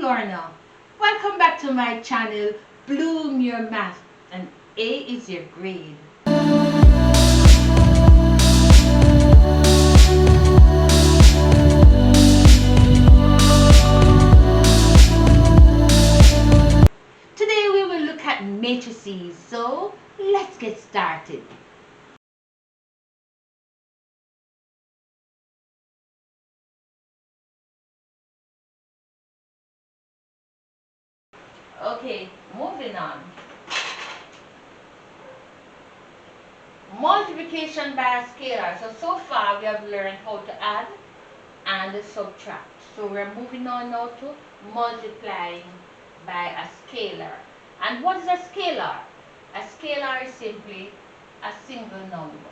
learner. Welcome back to my channel, Bloom Your Math, and A is your grade. Today we will look at matrices, so let's get started. Okay, moving on. Multiplication by a scalar. So far we have learned how to add and subtract. So we're moving on now to multiplying by a scalar. And what is a scalar? A scalar is simply a single number.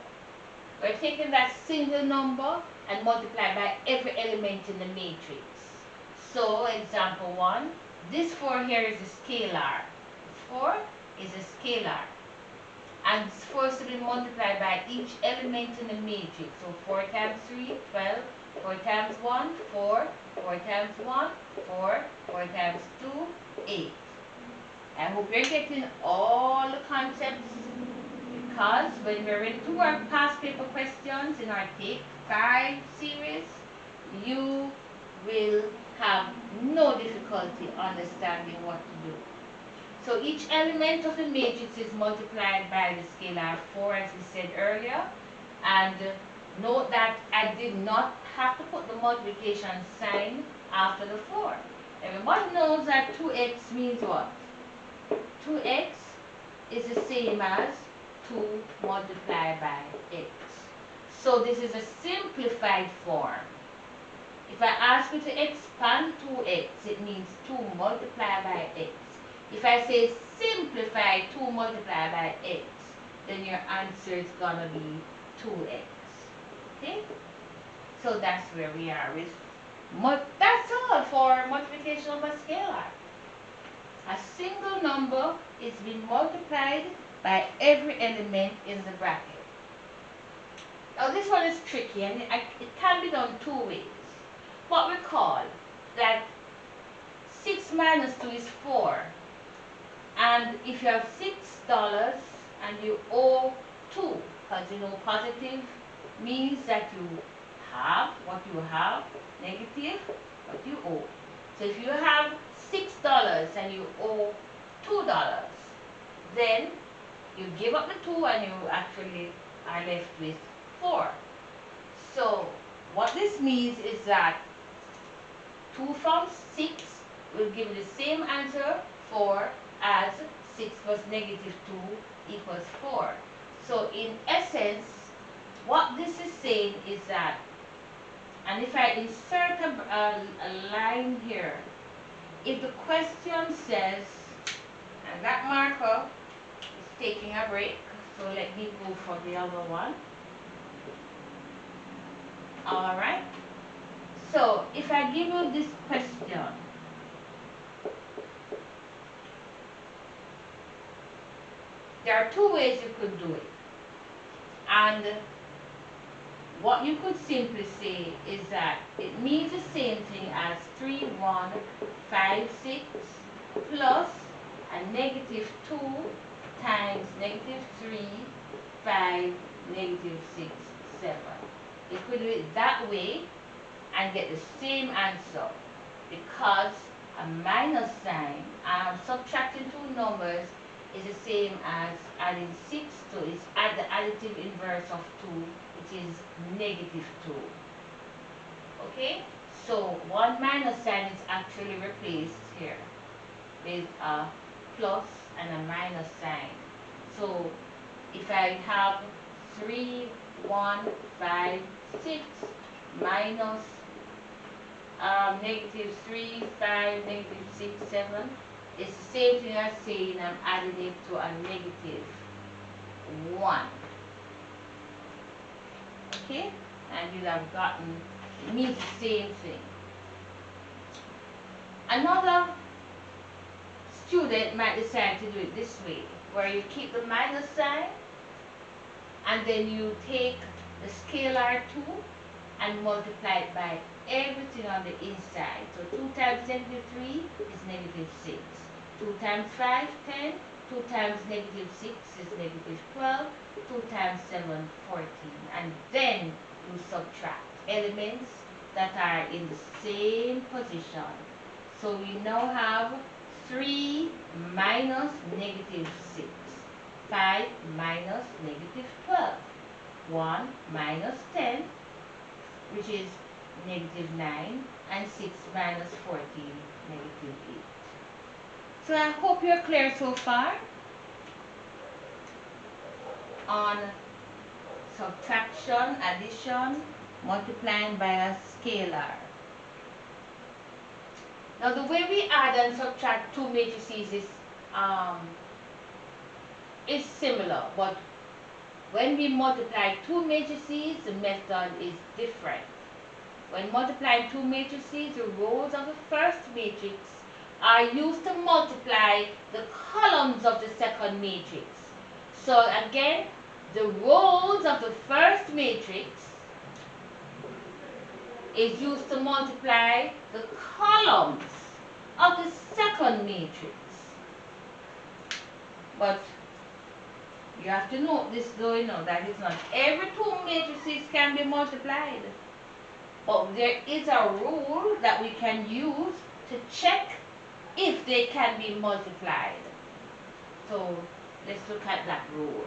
We're taking that single number and multiply by every element in the matrix. So example 1, this 4 here is a scalar. 4 is a scalar. And it's supposed to be multiplied by each element in the matrix. So 4 times 3, 12. 4 times 1, 4. 4 times 1, 4. 4 times 2, 8. I hope you're getting all the concepts, because when we're ready to work past paper questions in our Take 5 series, you will have no difficulty understanding what to do. So each element of the matrix is multiplied by the scalar 4, as we said earlier. And note that I did not have to put the multiplication sign after the 4. Everybody knows that 2x means what? 2x is the same as 2 multiplied by x. So this is a simplified form. If I ask you to expand 2x, it means 2 multiplied by x. If I say simplify 2 multiplied by x, then your answer is going to be 2x. Okay? So that's where we are with. That's all for multiplication of a scalar. A single number is being multiplied by every element in the bracket. Now this one is tricky, and it can be done 2 ways. What we call that 6 minus 2 is 4. And if you have $6 and you owe 2, because you know positive means that you have what you have, negative what you owe. So if you have $6 and you owe $2, then you give up the 2 and you actually are left with 4. So what this means is that 2 from 6 will give you the same answer, 4, as 6 plus negative 2 equals 4. So in essence, what this is saying is that, and if I insert a line here, if the question says, and that marker is taking a break, so let me go for the other one. Alright, so if I give you this question, there are 2 ways you could do it. And what you could simply say is that it means the same thing as 3156 plus a negative 2 times negative 3, 5, negative 6, 7. You could do it that way and get the same answer, because a minus sign, subtracting 2 numbers, is the same as adding 6 to it. Add the additive inverse of 2, which is negative 2. Okay? So 1 minus sign is actually replaced here with a plus and a minus sign. So if I have 3, 1, 5, 6 minus negative 3, 5, negative 6, 7, it's the same thing as saying I'm adding it to a negative 1. Okay? And you'd have gotten, it means the same thing. Another student might decide to do it this way, where you keep the minus sign and then you take the scalar 2 and multiply it by everything on the inside. So 2 times negative 3 is negative 6. 2 times 5, 10. 2 times negative 6 is negative 12. 2 times 7, 14. And then you subtract elements that are in the same position. So we now have 3 minus negative 6. 5 minus negative 12. 1 minus 10, which is negative 9, and 6 minus 14, negative 8. So I hope you're clear so far on subtraction, addition, multiplying by a scalar. Now the way we add and subtract two matrices is similar, but when we multiply two matrices, the method is different. When multiplying two matrices, the rows of the first matrix are used to multiply the columns of the second matrix. So again, the rows of the first matrix is used to multiply the columns of the second matrix. But you have to note this though, that it's not every two matrices can be multiplied. But there is a rule that we can use to check if they can be multiplied. So let's look at that rule.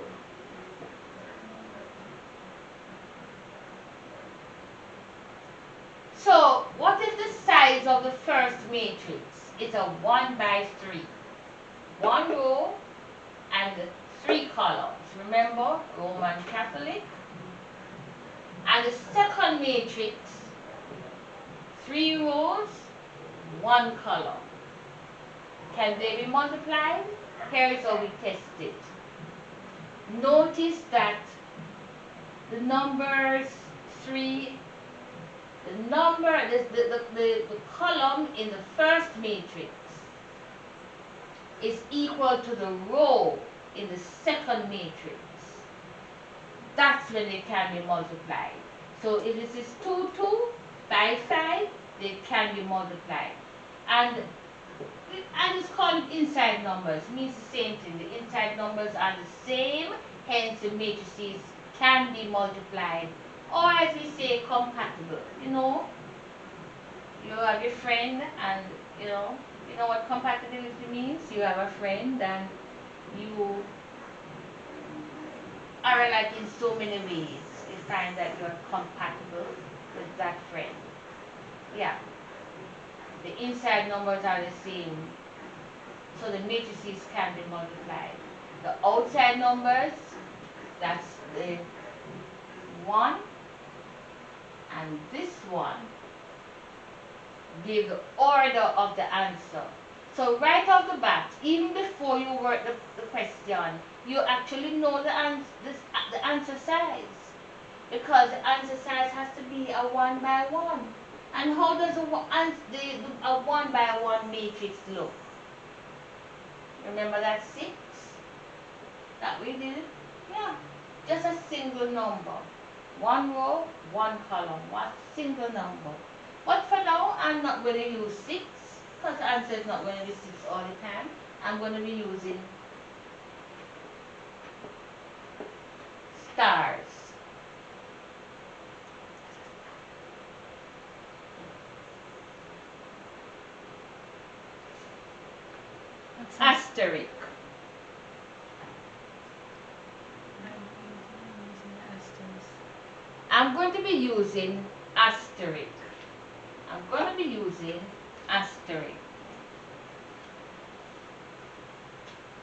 So what is the size of the first matrix? It's a 1 by 3. One row and 3 columns. Remember, Roman Catholic. And the second matrix, 3 rows, 1 column. Can they be multiplied? Here is how we test it. Notice that the numbers 3, the column in the first matrix is equal to the row in the second matrix. That's when they can be multiplied. So if this is 2, 2, 5, 5, they can be multiplied. And I just call it inside numbers. It means the same thing. The inside numbers are the same, hence the matrices can be multiplied. Or as we say, compatible. You have your friend and you know what compatibility means? You have a friend and you are alike in so many ways. You find that you're compatible with that friend. Yeah. The inside numbers are the same, so the matrices can be multiplied. The outside numbers, that's the 1 and this one, give the order of the answer. So right off the bat, even before you work the question, you actually know the answer size, because the answer size has to be a 1 by 1. And how does a 1 by 1 matrix look? Remember that 6 that we did? Yeah, just a single number. 1 row, 1 column, one single number. But for now, I'm not going to use 6, because the answer is not going to be 6 all the time. I'm going to be using stars. Asterisk. I'm going to be using asterisk. I'm going to be using asterisk.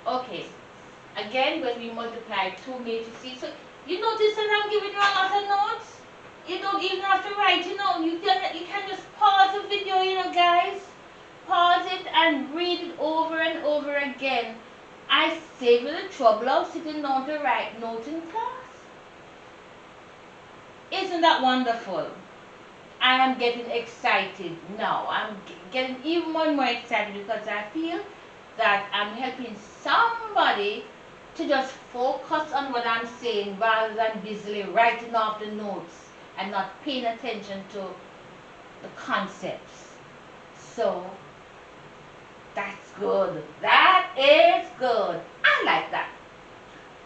Okay. Again, when we multiply two matrices, so you notice that I'm giving you a lot of notes? You don't even have to write, you can just pause the video, guys. Pause it and read it over and over again. I save you the trouble of sitting down to write notes in class. Isn't that wonderful? I am getting excited now. I'm getting even more excited because I feel that I'm helping somebody to just focus on what I'm saying rather than busily writing off the notes and not paying attention to the concepts. So that's good. That is good. I like that.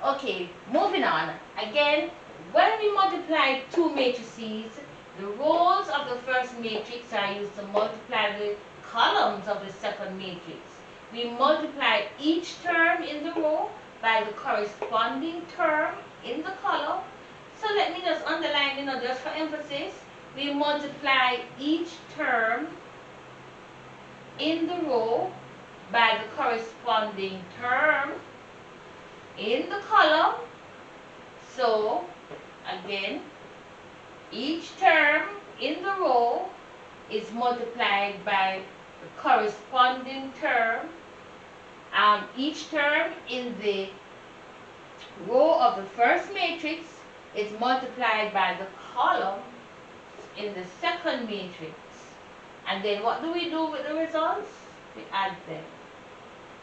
Okay, moving on. Again, when we multiply two matrices, the rows of the first matrix are used to multiply the columns of the second matrix. We multiply each term in the row by the corresponding term in the column. So let me just underline, just for emphasis, we multiply each term in the row by the corresponding term in the column. So again, each term in the row is multiplied by the corresponding term. Each term in the row of the first matrix is multiplied by the column in the second matrix. And then what do we do with the results? We add them.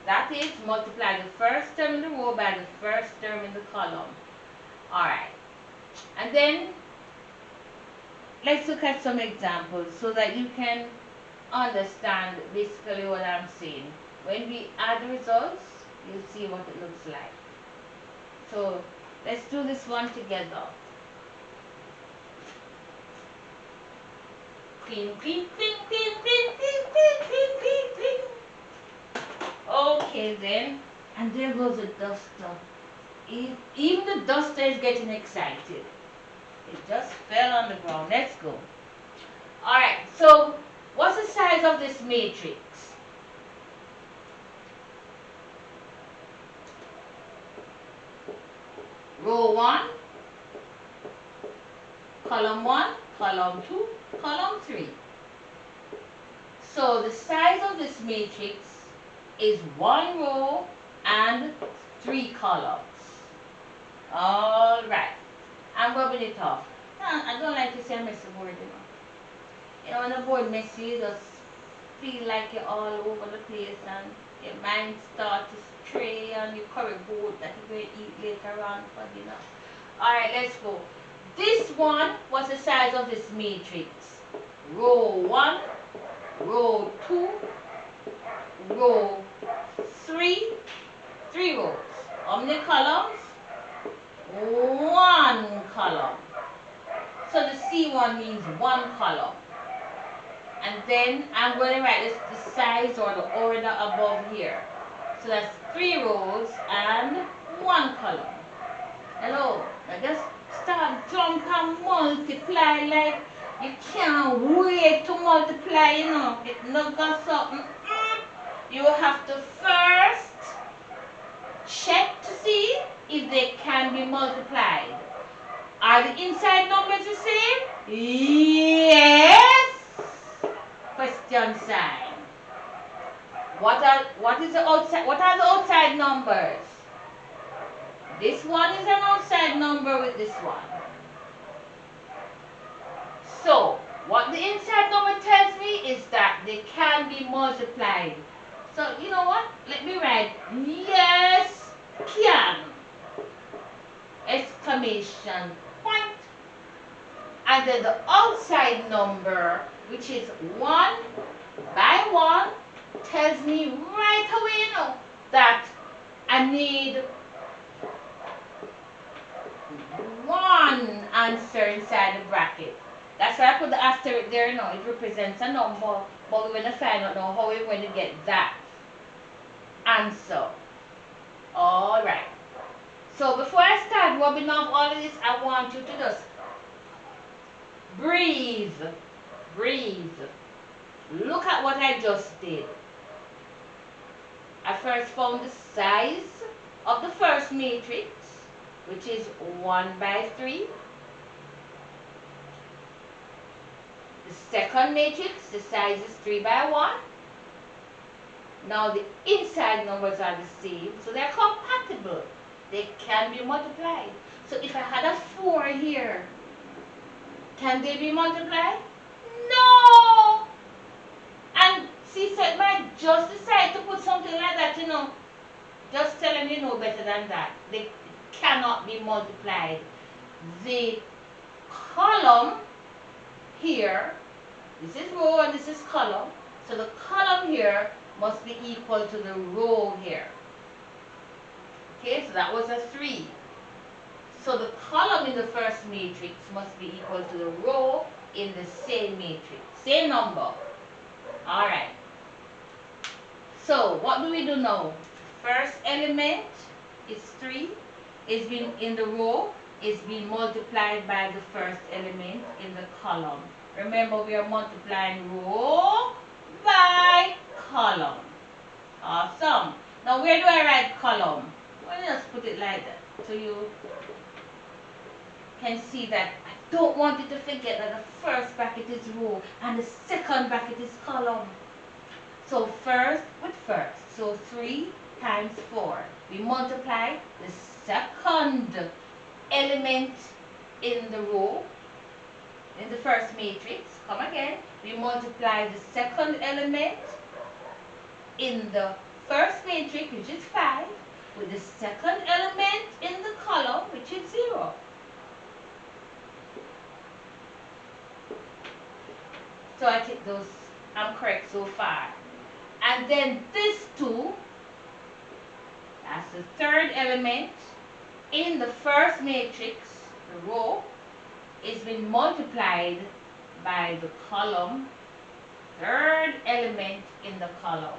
That is, multiply the first term in the row by the first term in the column. Alright. And then, let's look at some examples so that you can understand basically what I'm saying. When we add the results, you'll see what it looks like. So, let's do this one together. Clean, clean, clean, clean, clean, clean, clean, clean, clean, clean. Okay then, and there goes the duster. Even the duster is getting excited. It just fell on the ground. Let's go. Alright, so what's the size of this matrix? Row 1, column 1, column 2, column 3. So the size of this matrix is 1 row and 3 columns. Alright, I'm rubbing it off. I don't like to say I mess the board, when the board messy, you just feel like you're all over the place and your mind starts to stray on your curry board that you're going to eat later on for dinner. Alright, let's go. This one was the size of this matrix. Row 1, row 2, row 3, 3 rows. How many columns? 1 column. So the C1 means 1 column. And then I'm going to write the size or the order above here. So that's 3 rows and 1 column. Hello, now just start jump and multiply like you can't wait to multiply, It not got something. You have to first check to see if they can be multiplied. Are the inside numbers the same? Yes. Question sign. What are the outside numbers? This one is an outside number with this one. So, what the inside number tells me is that they can be multiplied. So, you know what? Let me write, yes, can. Exclamation point. And then the outside number, which is 1 by 1, tells me right away, that I need 1 answer inside the bracket. That's why I put the asterisk there, it represents a number, but we're going to find out now how we're going to get that answer. Alright. So before I start rubbing off all of this, I want you to just breathe. Breathe. Look at what I just did. I first found the size of the first matrix, which is 1 by 3. The second matrix, the size is 3 by 1. Now the inside numbers are the same, so they're compatible. They can be multiplied. So if I had a 4 here, can they be multiplied? No! And see, so it might just decide to put something like that, just telling you know better than that. They cannot be multiplied. The column here This is row and this is column. So the column here must be equal to the row here. Okay, so that was a 3. So the column in the first matrix must be equal to the row in the same matrix. Same number. Alright. So what do we do now? First element is 3. It's been in the row. It's been multiplied by the first element in the column. Remember, we are multiplying row by column. Awesome. Now where do I write column? Well, just put it like that so you can see that I don't want you to forget that the first bracket is row and the second bracket is column. So first with first. So 3 times 4. We multiply the second element in the row, in the first matrix. Come again. We multiply the second element in the first matrix, which is 5, with the second element in the column, which is 0. So I think those, I'm correct so far. And then this 2, that's the third element in the first matrix, the row, is being multiplied by the column, third element in the column.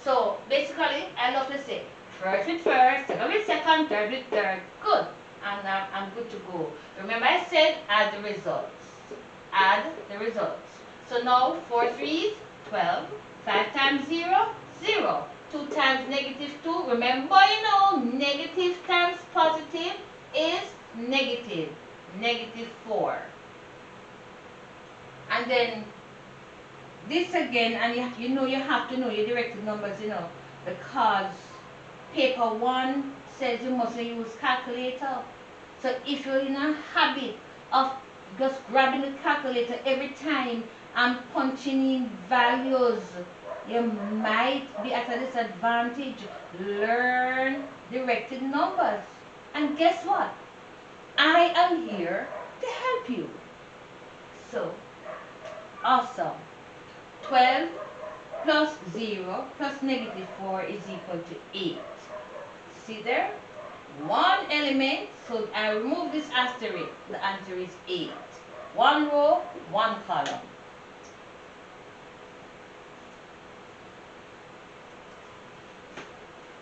So basically, I love to say first with first, second with second, third with third. Good. And I'm good to go. Remember I said add the results. Add the results. So now 4 3s, 12. 5 times 0, 0. 2 times negative 2. Remember, you know, negative times positive is negative. Negative 4. And then this again, and you know you have to know your directed numbers, you know, because paper 1 says you mustn't use calculator. So if you're in a habit of just grabbing the calculator every time and punching in values, you might be at a disadvantage. Learn directed numbers. And guess what? I am here to help you. So, awesome. 12 plus 0 plus negative 4 is equal to 8. See there? One element, so I remove this asterisk. The answer is 8. One row, one column.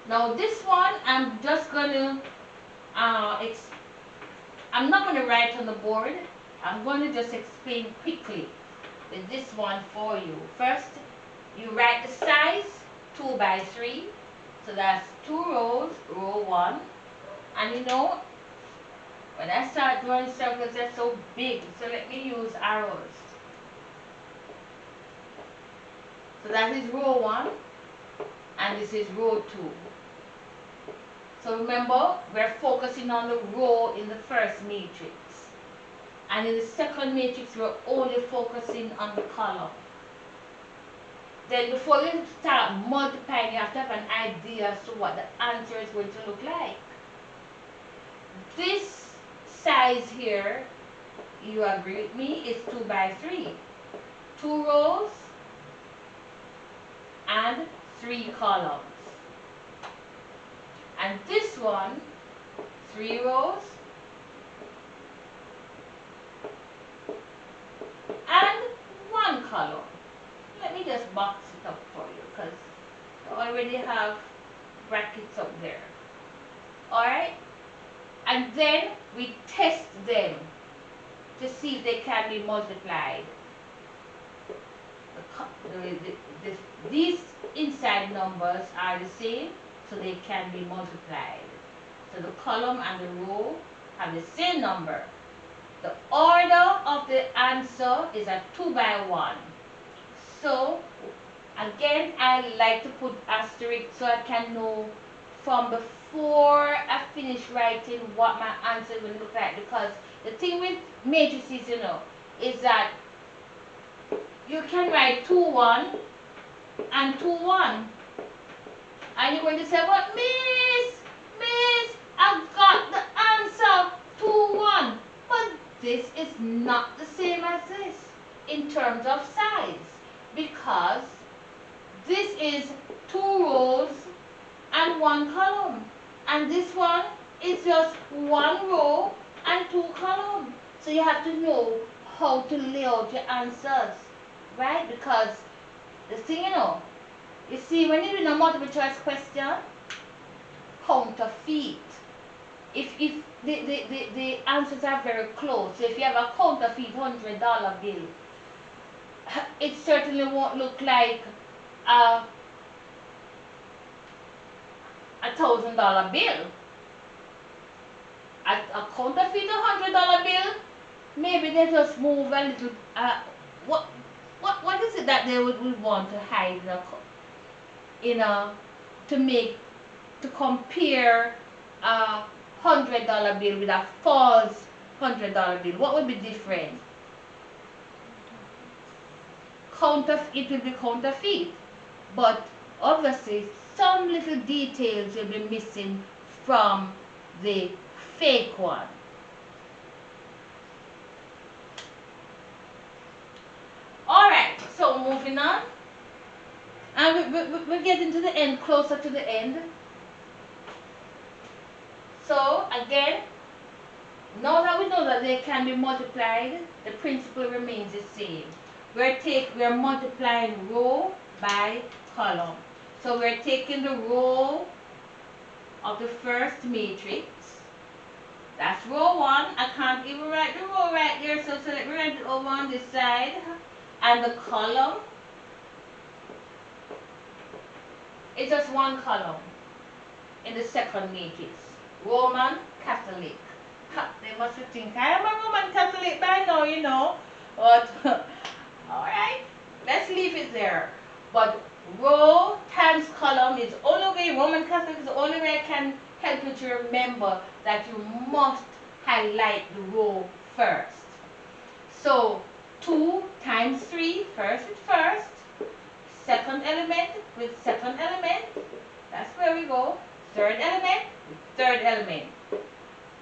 Now this one, I'm just going to, I'm not going to write on the board. I'm going to just explain quickly with this one for you. First, you write the size 2 by 3. So that's 2 rows, row 1. And you know, when I start drawing circles, they're so big. So let me use arrows. So that is row 1. And this is row 2. So remember, we're focusing on the row in the first matrix. And in the second matrix, we're only focusing on the column. Then before you start multiplying, you have to have an idea as to what the answer is going to look like. This size here, you agree with me, is 2 by 3. 2 rows and 3 columns. And this one, 3 rows and 1 column. Let me just box it up for you because I already have brackets up there. Alright? And then we test them to see if they can be multiplied. These inside numbers are the same, so they can be multiplied. So the column and the row have the same number. The order of the answer is a 2 by 1. So again, I like to put asterisk so I can know from before I finish writing what my answer will look like. Because the thing with matrices, you know, is that you can write 2 1 and 2 1. And you're going to say, but Miss, I got the answer 2 1. But this is not the same as this. in terms of size, because this is 2 rows and 1 column, and this one is just 1 row and 2 columns. So you have to know how to lay out your answers, right? Because the thing, you see, when you're doing a multiple choice question, counterfeit. If the answers are very close, so if you have a counterfeit $100 bill, it certainly won't look like a $1,000 bill. A counterfeit $100 bill, maybe they just move a little. What is it that they would want to hide to make, to compare a $100 bill with a false $100 bill? What would be different? It will be counterfeit, but obviously some little details will be missing from the fake one. Alright, so moving on, and we're getting to the end, closer to the end. So again, now that we know that they can be multiplied, the principle remains the same. We're multiplying row by column. So we're taking the row of the first matrix. That's row 1. I can't even write the row right there, so let me write it over on this side. And the column is just 1 column in the second matrix. Roman Catholic. They must think I am a Roman Catholic by now, but alright, let's leave it there. But row times column is the only way, Roman Catholic is the only way I can help you to remember that you must highlight the row first. So 2 times 3, first with first, second element with second element, that's where we go, third element with third element.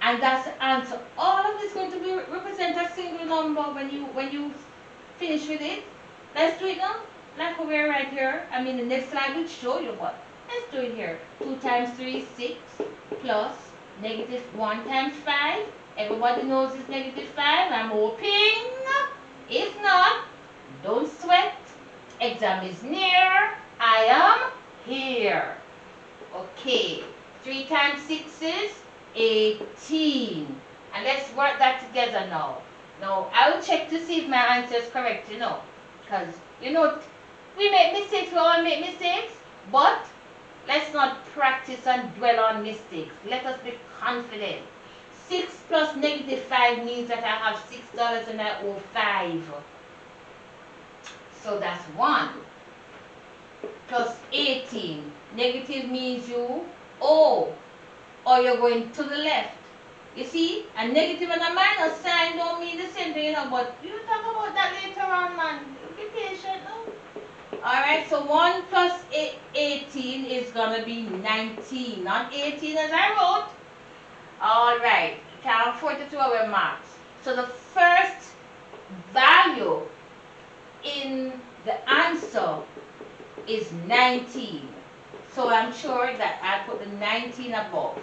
And that's the answer. All of this is going to represent a single number when you finish with it. Let's do it now. Like we're right here. I mean, the next slide will show you, but let's do it here. 2 times 3 is 6, plus negative 1 times 5. Everybody knows it's negative 5. I'm hoping. If not, don't sweat. Exam is near. I am here. Okay. 3 times 6 is 18. And let's work that together now. Now, I will check to see if my answer is correct, because, we make mistakes, we all make mistakes, but let's not practice and dwell on mistakes. Let us be confident. 6 plus negative 5 means that I have $6 and I owe 5. So that's 1. Plus 18. Negative means you owe, or you're going to the left. You see, a negative and a minus sign don't mean the same thing, but we'll talk about that later on, man. Be patient, Alright, so 1 plus 18 is going to be 19, not 18 as I wrote. Alright, can't afford to throw away marks. So the first value in the answer is 19. So I'm sure that I put the 19 above.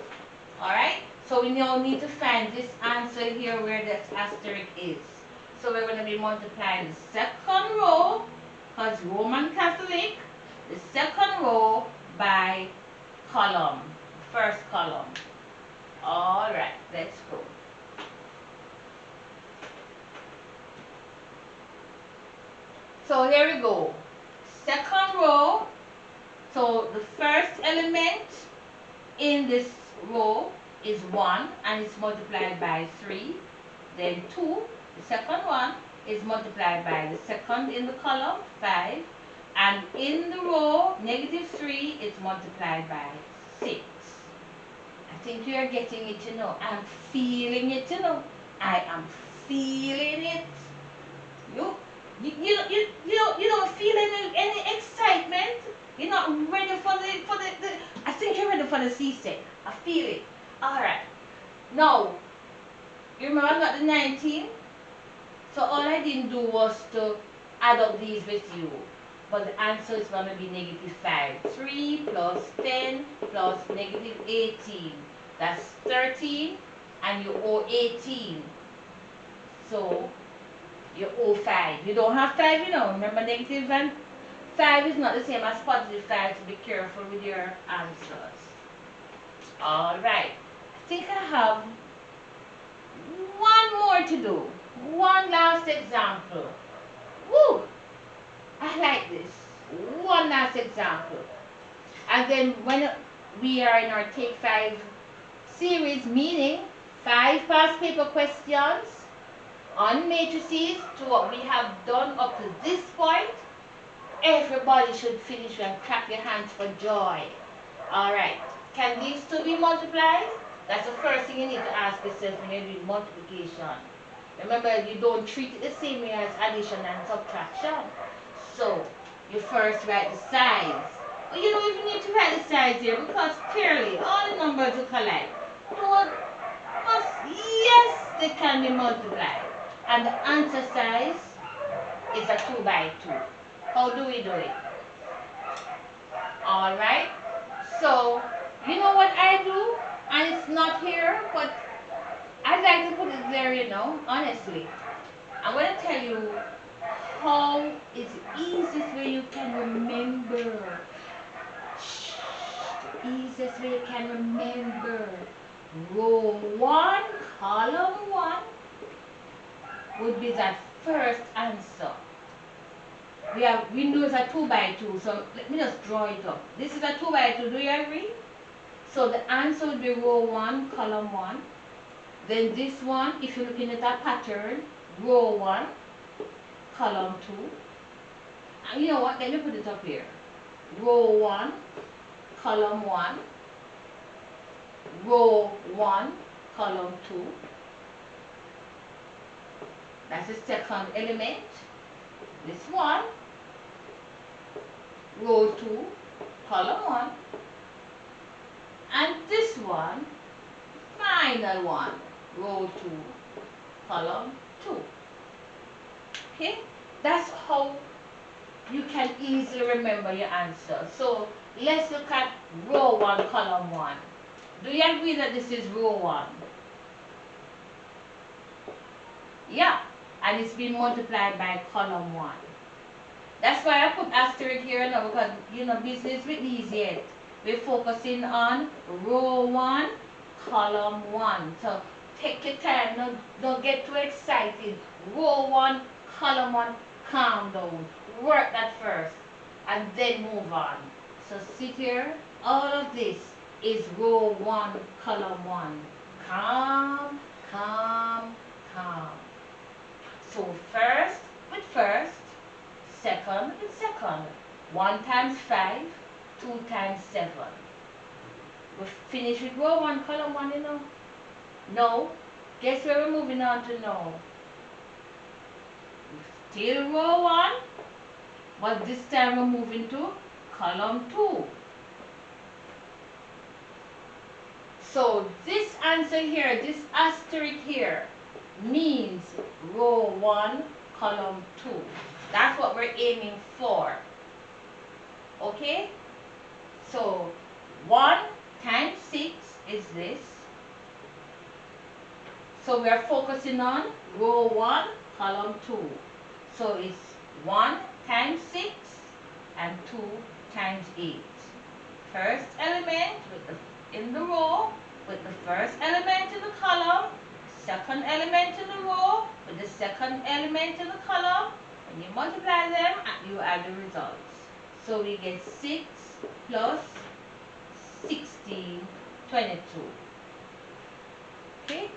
Alright? So we now need to find this answer here where this asterisk is. So we're going to be multiplying the second row, because Roman Catholic, the second row by column, first column. Alright, let's go. So here we go. Second row. So the first element in this row is 1 and it's multiplied by 3. Then 2, the second one, is multiplied by the second in the column, 5. And in the row, negative 3, it's multiplied by 6. I think you're getting it, I'm feeling it, I am feeling it. You don't feel any excitement. You're not ready for the I think you're ready for the C-set. I feel it. Alright. Now, you remember I got the 19? So all I didn't do was to add up these with you. But the answer is going to be negative 5. 3 plus 10 plus negative 18. That's 13, and you owe 18. So you owe 5. You don't have 5, you know. Remember, negative and 5 is not the same as positive 5, so be careful with your answers. Alright. I think I have one more to do. One last example. Woo! I like this. One last example. And then when we are in our Take 5 series, meaning 5 past paper questions on matrices to what we have done up to this point, everybody should finish and clap your hands for joy. Alright. Can these two be multiplied? That's the first thing you need to ask yourself when you're doing multiplication. Remember, you don't treat it the same way as addition and subtraction. So, you first write the size. Well, you don't even need to write the size here because clearly all the numbers look alike. Yes, they can be multiplied. And the answer size is a 2 by 2. How do we do it? Alright. So, you know what I do? And it's not here, but I like to put it there, you know, honestly. I'm going to tell you how is the easiest way you can remember. The easiest way you can remember. Row 1, column 1 would be that first answer. We know it's a 2 by 2, so let me just draw it up. This is a 2 by 2, do you agree? So the answer would be row 1, column 1. Then this one, if you're looking at a pattern, row 1, column 2. And you know what, let me put it up here. Row 1, column 1, row 1, column 2. That's the second element. This one, row 2, column 1. And this one, final one, row 2, column 2. Okay? That's how you can easily remember your answer. So let's look at row 1, column 1. Do you agree that this is row 1? Yeah. And it's been multiplied by column 1. That's why I put asterisk here now, because you know business with these yet. We're focusing on row 1, column 1. So take your time, don't get too excited. Row 1, column 1, calm down. Work that first and then move on. So sit here. All of this is row 1, column 1. Calm, calm, calm. So first with first, second with second. 1 times 5, 2 times 7. We finish with row 1, column 1, you know. No. Guess where we're moving on to now? Still row 1, but this time we're moving to column 2. So this answer here, this asterisk here, means row 1, column 2. That's what we're aiming for. Okay? So 1 times 6 is this. So we are focusing on row 1, column 2. So it's 1 times 6 and 2 times 8. First element in the row with the first element in the column. Second element in the row with the second element in the column. When you multiply them, you add the results. So we get 6 plus 16, 22. Okay?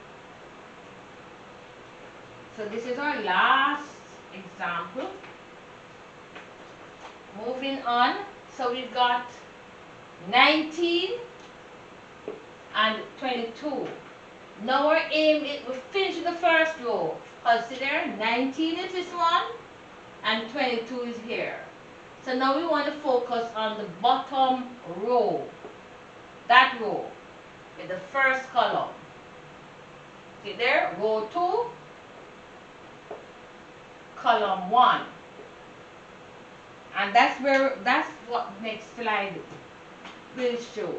So this is our last example. Moving on. So we've got 19 and 22. Now our aim is we finish the first row. Consider 19 is this one and 22 is here. So now we want to focus on the bottom row. That row with the first column. See there? Row 2, column 1. And that's what next slide will show.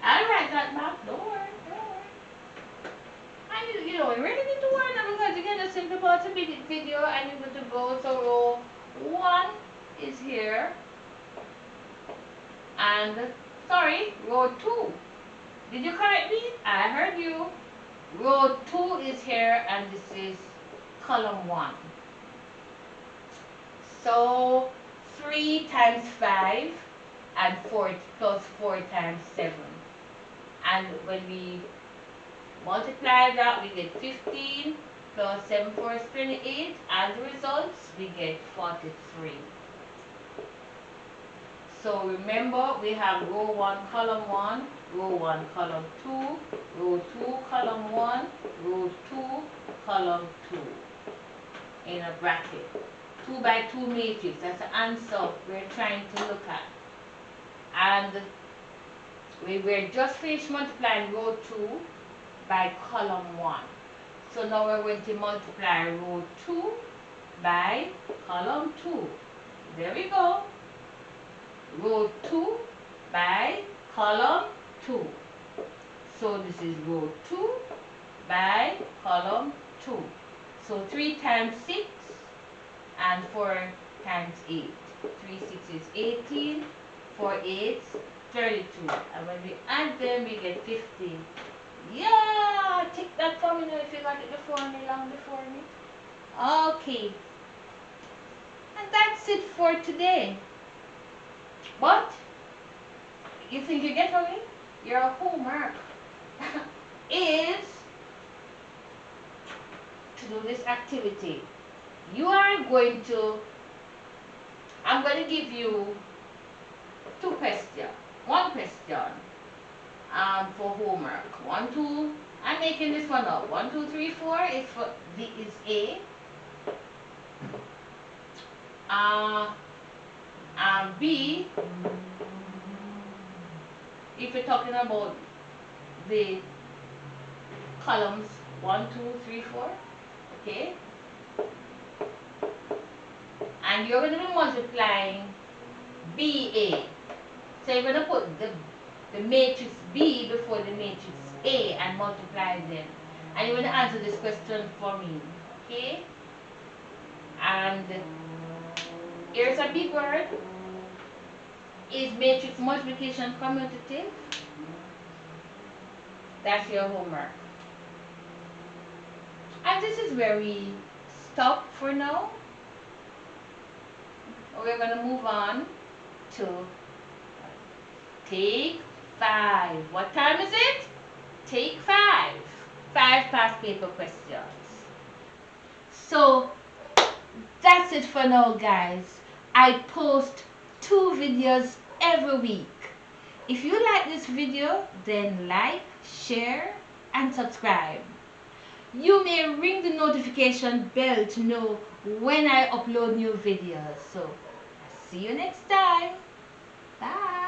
I'll write that back, don't worry, don't worry. And you really need to worry now because you get a simple multi-minute video and you're good to go. So row 1 is here. And, sorry, row 2. Did you correct me? I heard you. Row 2 is here and this is column 1. So 3 times 5 and 4 plus 4 times 7. And when we multiply that, we get 15 plus 7 4 is 28. As a result, we get 43. So remember, we have row 1, column 1, row 1, column 2, row 2, column 1, row 2, column 2 in a bracket. 2 by 2 matrix, that's the answer we're trying to look at. And we're just finished multiplying row 2 by column 1. So now we're going to multiply row 2 by column 2. There we go. Row 2 by column 2. So this is row 2 by column 2. So 3 times 6 and 4 times 8. 3 6 is 18, 4 8 32. And when we add them, we get 50. Yeah, take that for me now if you got it before me, long before me. Okay. And that's it for today. But, you think you get from me? Your homework is to do this activity. You are going to, I'm going to give you 2 questions. 1 question for homework. 1, 2, I'm making this one up. 1, 2, 3, 4 is for is A. B, if you're talking about the columns 1, 2, 3, 4, okay? And you're going to be multiplying BA. So you're going to put the matrix B before the matrix A and multiply them. And you're going to answer this question for me, okay? And here's a big word. Is matrix multiplication commutative? That's your homework. And this is where we stop for now. We're going to move on to take 5. What time is it? Take 5. 5 past paper questions. So that's it for now, guys. I post 2 videos every week. If you like this video, then like, share, and subscribe. You may ring the notification bell to know when I upload new videos. So, see you next time. Bye.